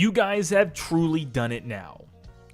You guys have truly done it now.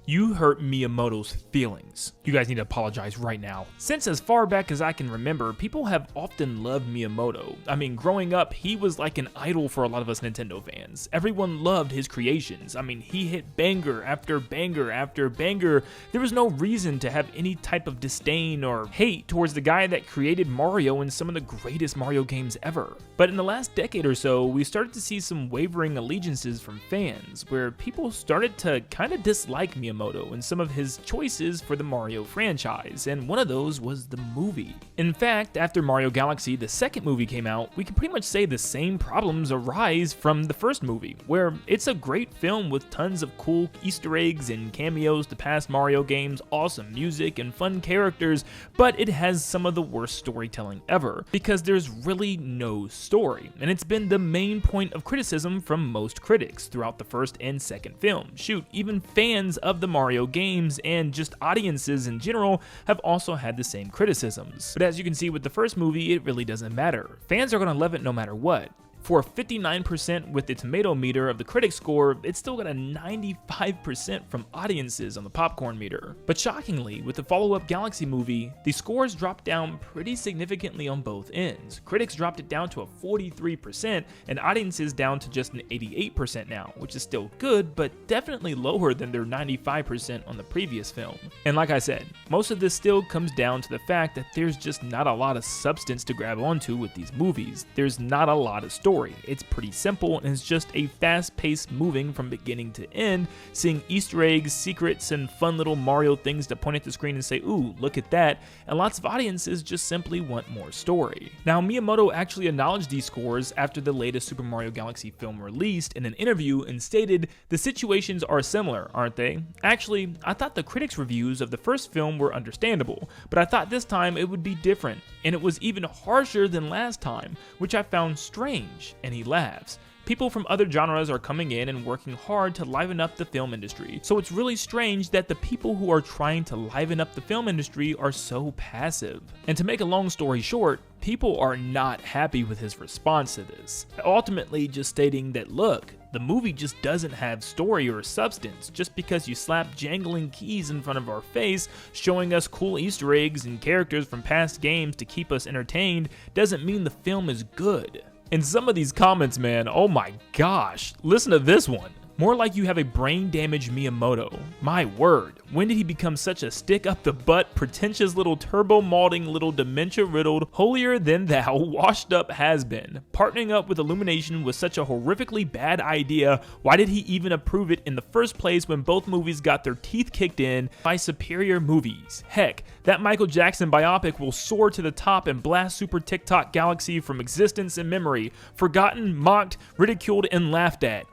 You hurt Miyamoto's feelings. You guys need to apologize right now. Since as far back as I can remember, people have often loved Miyamoto. I mean, growing up, he was like an idol for a lot of us Nintendo fans. Everyone loved his creations. I mean, he hit banger after banger after banger. There was no reason to have any type of disdain or hate towards the guy that created Mario and some of the greatest Mario games ever. But in the last decade or so, we started to see some wavering allegiances from fans, where people started to kind of dislike Miyamoto and some of his choices for the Mario franchise, and one of those was the movie. In fact, after Mario Galaxy, the second movie came out, we can pretty much say the same problems arise from the first movie, where it's a great film with tons of cool Easter eggs and cameos to past Mario games, awesome music, and fun characters, but it has some of the worst storytelling ever, because there's really no story, and it's been the main point of criticism from most critics throughout the first and second film. Shoot, even fans of the Mario games and just audiences in general have also had the same criticisms. But as you can see with the first movie, it really doesn't matter. Fans are gonna love it no matter what. For a 59% with the tomato meter of the critic score, it's still got a 95% from audiences on the popcorn meter. But shockingly, with the follow-up Galaxy movie, the scores dropped down pretty significantly on both ends. Critics dropped it down to a 43%, and audiences down to just an 88% now, which is still good, but definitely lower than their 95% on the previous film. And like I said, most of this still comes down to the fact that there's just not a lot of substance to grab onto with these movies. There's not a lot of story. It's pretty simple, and it's just a fast-paced moving from beginning to end, seeing Easter eggs, secrets, and fun little Mario things to point at the screen and say, ooh, look at that, and lots of audiences just simply want more story. Now, Miyamoto actually acknowledged these scores after the latest Super Mario Galaxy film released in an interview and stated, the situations are similar, aren't they? Actually, I thought the critics' reviews of the first film were understandable, but I thought this time it would be different, and it was even harsher than last time, which I found strange. And he laughs. People from other genres are coming in and working hard to liven up the film industry, so it's really strange that the people who are trying to liven up the film industry are so passive. And to make a long story short, people are not happy with his response to this, ultimately just stating that, look, the movie just doesn't have story or substance. Just because you slap jangling keys in front of our face, showing us cool Easter eggs and characters from past games to keep us entertained, doesn't mean the film is good. And some of these comments, man, oh my gosh, listen to this one. More like you have a brain-damaged Miyamoto. My word, when did he become such a stick-up-the-butt, pretentious little turbo-malding little dementia-riddled, holier-than-thou, washed-up has-been? Partnering up with Illumination was such a horrifically bad idea. Why did he even approve it in the first place when both movies got their teeth kicked in by superior movies? Heck, that Michael Jackson biopic will soar to the top and blast Super TikTok Galaxy from existence and memory, forgotten, mocked, ridiculed, and laughed at.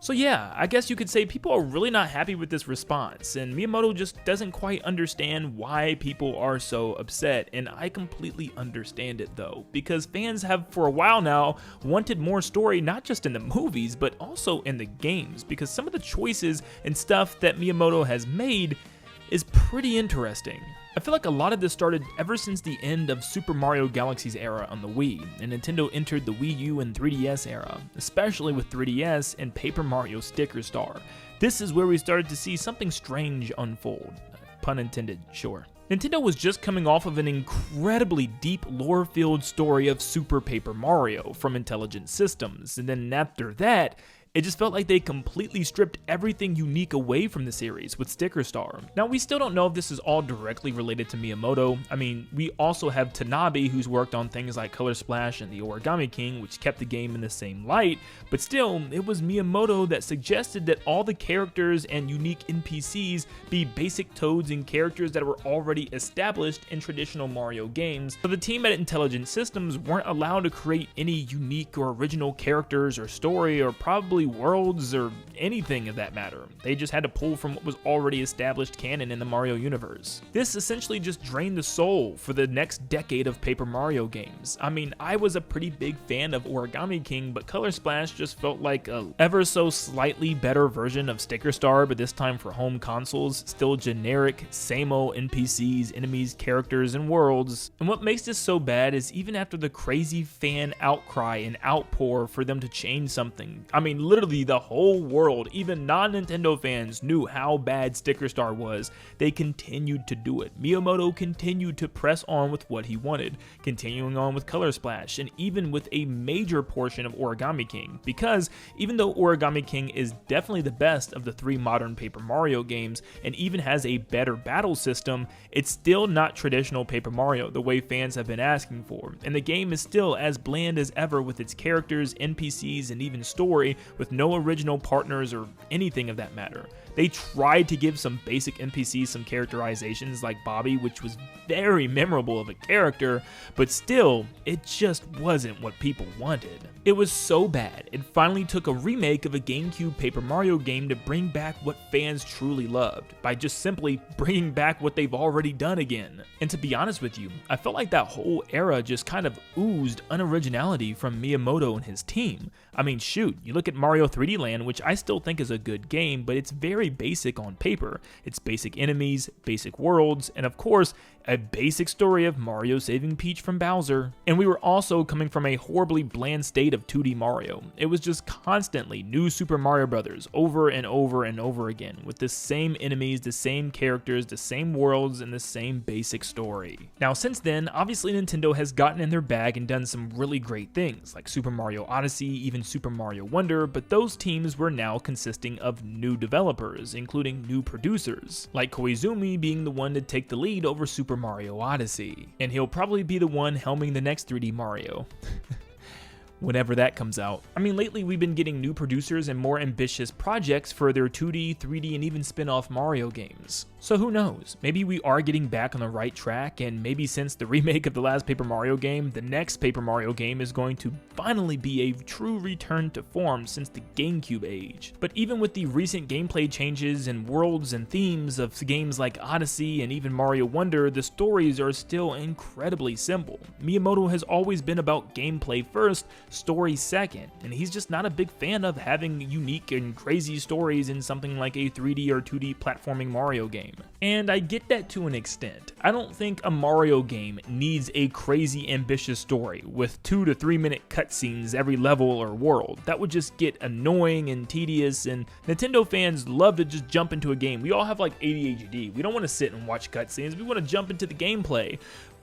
So yeah, I guess you could say people are really not happy with this response, and Miyamoto just doesn't quite understand why people are so upset, and I completely understand it though, because fans have for a while now wanted more story, not just in the movies, but also in the games, because some of the choices and stuff that Miyamoto has made is pretty interesting. I feel like a lot of this started ever since the end of Super Mario Galaxy's era on the Wii, and Nintendo entered the Wii U and 3DS era, especially with 3DS and Paper Mario Sticker Star. This is where we started to see something strange unfold. Pun intended, sure. Nintendo was just coming off of an incredibly deep lore-filled story of Super Paper Mario from Intelligent Systems, and then after that, it just felt like they completely stripped everything unique away from the series with Sticker Star. Now, we still don't know if this is all directly related to Miyamoto. I mean, we also have Tanabe, who's worked on things like Color Splash and the Origami King, which kept the game in the same light, but still, it was Miyamoto that suggested that all the characters and unique NPCs be basic Toads and characters that were already established in traditional Mario games, so the team at Intelligent Systems weren't allowed to create any unique or original characters or story, or probably really worlds or anything of that matter. They just had to pull from what was already established canon in the Mario universe. This essentially just drained the soul for the next decade of Paper Mario games. I mean, I was a pretty big fan of Origami King, but Color Splash just felt like a ever so slightly better version of Sticker Star, but this time for home consoles. Still generic, same-o NPCs, enemies, characters, and worlds. And what makes this so bad is even after the crazy fan outcry and outpour for them to change something, I mean, literally the whole world, even non-Nintendo fans, knew how bad Sticker Star was. They continued to do it. Miyamoto continued to press on with what he wanted, continuing on with Color Splash, and even with a major portion of Origami King, because even though Origami King is definitely the best of the 3 modern Paper Mario games, and even has a better battle system, it's still not traditional Paper Mario the way fans have been asking for, and the game is still as bland as ever with its characters, NPCs, and even story, with no original partners or anything of that matter. They tried to give some basic NPCs some characterizations like Bobby, which was very memorable of a character, but still, it just wasn't what people wanted. It was so bad, it finally took a remake of a GameCube Paper Mario game to bring back what fans truly loved, by just simply bringing back what they've already done again. And to be honest with you, I felt like that whole era just kind of oozed unoriginality from Miyamoto and his team. I mean, shoot, you look at Mario 3D Land, which I still think is a good game, but it's very basic on paper. It's basic enemies, basic worlds, and of course, a basic story of Mario saving Peach from Bowser. And we were also coming from a horribly bland state of 2D Mario. It was just constantly new Super Mario Brothers over and over and over again, with the same enemies, the same characters, the same worlds, and the same basic story. Now since then, obviously Nintendo has gotten in their bag and done some really great things, like Super Mario Odyssey, even Super Mario Wonder, but those teams were now consisting of new developers, including new producers, like Koizumi being the one to take the lead over Super Mario Odyssey, and he'll probably be the one helming the next 3D Mario. Whenever that comes out. I mean, lately we've been getting new producers and more ambitious projects for their 2D, 3D, and even spin-off Mario games. So who knows, maybe we are getting back on the right track, and maybe since the remake of the last Paper Mario game, the next Paper Mario game is going to finally be a true return to form since the GameCube age. But even with the recent gameplay changes and worlds and themes of games like Odyssey and even Mario Wonder, the stories are still incredibly simple. Miyamoto has always been about gameplay first, story second, and he's just not a big fan of having unique and crazy stories in something like a 3D or 2D platforming Mario game. And I get that to an extent. I don't think a Mario game needs a crazy ambitious story with 2 to 3 minute cutscenes every level or world. That would just get annoying and tedious, and Nintendo fans love to just jump into a game. We all have like ADHD. We don't want to sit and watch cutscenes, we want to jump into the gameplay.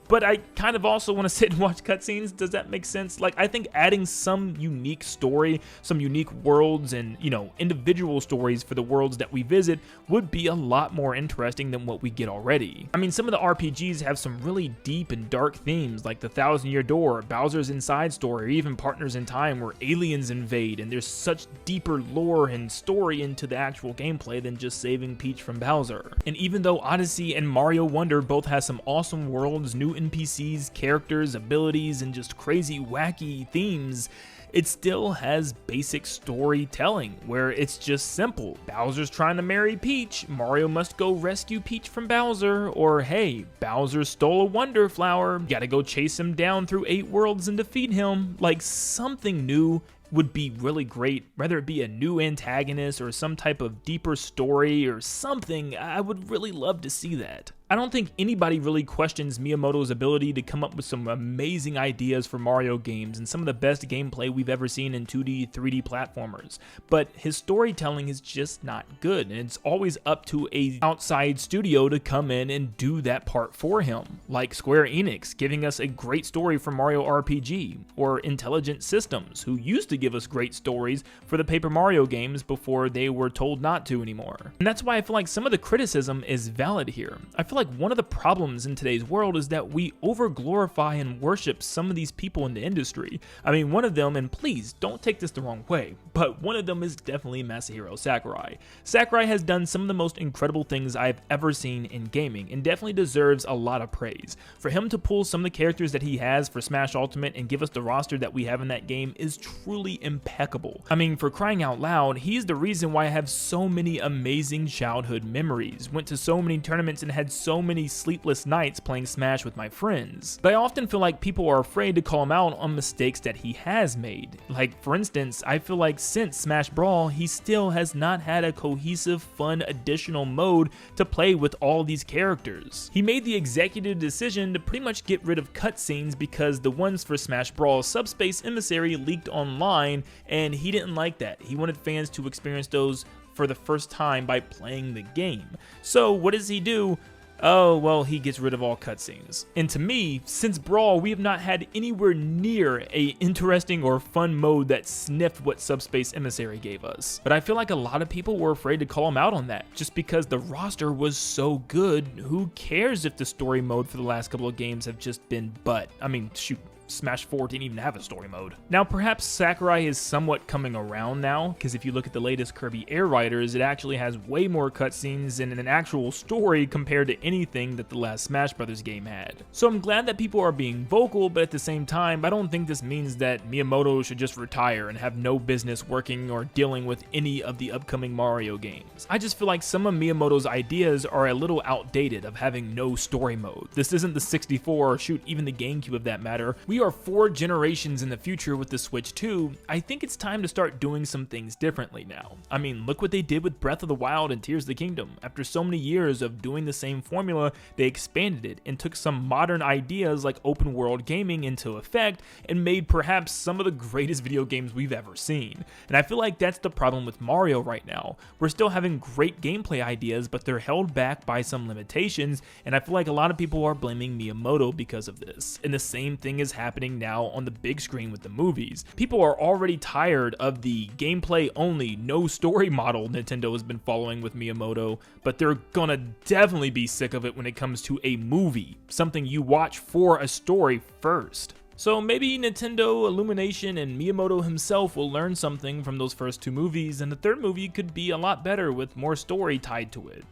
But I kind of also want to sit and watch cutscenes. Does that make sense? Like, I think adding some unique story, some unique worlds, and, you know, individual stories for the worlds that we visit would be a lot more interesting than what we get already. I mean, some of the RPGs have some really deep and dark themes, like the Thousand Year Door, Bowser's Inside Story, or even Partners in Time, where aliens invade, and there's such deeper lore and story into the actual gameplay than just saving Peach from Bowser. And even though Odyssey and Mario Wonder both have some awesome worlds, new NPCs, characters, abilities, and just crazy wacky themes, it still has basic storytelling where it's just simple. Bowser's trying to marry Peach, Mario must go rescue Peach from Bowser, or hey, Bowser stole a Wonder Flower, gotta go chase him down through 8 worlds and defeat him. Like, something new would be really great, whether it be a new antagonist or some type of deeper story or something. I would really love to see that. I don't think anybody really questions Miyamoto's ability to come up with some amazing ideas for Mario games and some of the best gameplay we've ever seen in 2D, 3D platformers, but his storytelling is just not good, and it's always up to an outside studio to come in and do that part for him, like Square Enix giving us a great story for Mario RPG, or Intelligent Systems, who used to give us great stories for the Paper Mario games before they were told not to anymore. And that's why I feel like some of the criticism is valid here. I feel like one of the problems in today's world is that we over-glorify and worship some of these people in the industry. I mean, one of them, and please don't take this the wrong way, but one of them is definitely Masahiro Sakurai. Sakurai has done some of the most incredible things I've ever seen in gaming, and definitely deserves a lot of praise. For him to pull some of the characters that he has for Smash Ultimate and give us the roster that we have in that game is truly impeccable. I mean, for crying out loud, he's the reason why I have so many amazing childhood memories, went to so many tournaments and had so many sleepless nights playing Smash with my friends. But I often feel like people are afraid to call him out on mistakes that he has made. Like, for instance, I feel like since Smash Brawl, he still has not had a cohesive, fun, additional mode to play with all these characters. He made the executive decision to pretty much get rid of cutscenes because the ones for Smash Brawl Subspace Emissary leaked online, and he didn't like that. He wanted fans to experience those for the first time by playing the game. So what does he do? Oh, well, he gets rid of all cutscenes. And to me, since Brawl, we have not had anywhere near a interesting or fun mode that sniffed what Subspace Emissary gave us. But I feel like a lot of people were afraid to call him out on that, just because the roster was so good. Who cares if the story mode for the last couple of games have just been butt? I mean, shoot. Smash 4 didn't even have a story mode. Now, perhaps Sakurai is somewhat coming around now, because if you look at the latest Kirby Air Riders, it actually has way more cutscenes and an actual story compared to anything that the last Smash Bros. Game had. So I'm glad that people are being vocal, but at the same time, I don't think this means that Miyamoto should just retire and have no business working or dealing with any of the upcoming Mario games. I just feel like some of Miyamoto's ideas are a little outdated of having no story mode. This isn't the 64 or shoot, even the GameCube of that matter. We are 4 generations in the future with the Switch 2. I think it's time to start doing some things differently now. I mean, look what they did with Breath of the Wild and Tears of the Kingdom. After so many years of doing the same formula, they expanded it and took some modern ideas like open world gaming into effect and made perhaps some of the greatest video games we've ever seen. And I feel like that's the problem with Mario right now. We're still having great gameplay ideas, but they're held back by some limitations, and I feel like a lot of people are blaming Miyamoto because of this. And the same thing is happening now on the big screen with the movies. People are already tired of the gameplay only, no story model Nintendo has been following with Miyamoto, but they're gonna definitely be sick of it when it comes to a movie, something you watch for a story first. So maybe Nintendo, Illumination, and Miyamoto himself will learn something from those first 2 movies, and the 3rd movie could be a lot better with more story tied to it.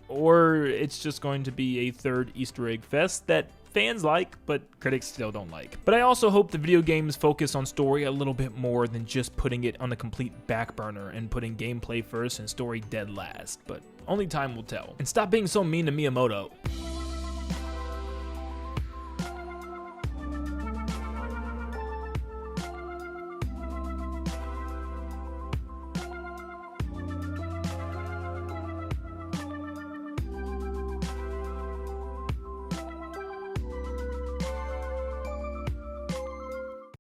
Or it's just going to be a 3rd Easter egg fest that fans like, but critics still don't like. But I also hope the video games focus on story a little bit more than just putting it on the complete back burner and putting gameplay first and story dead last. But only time will tell. And stop being so mean to Miyamoto.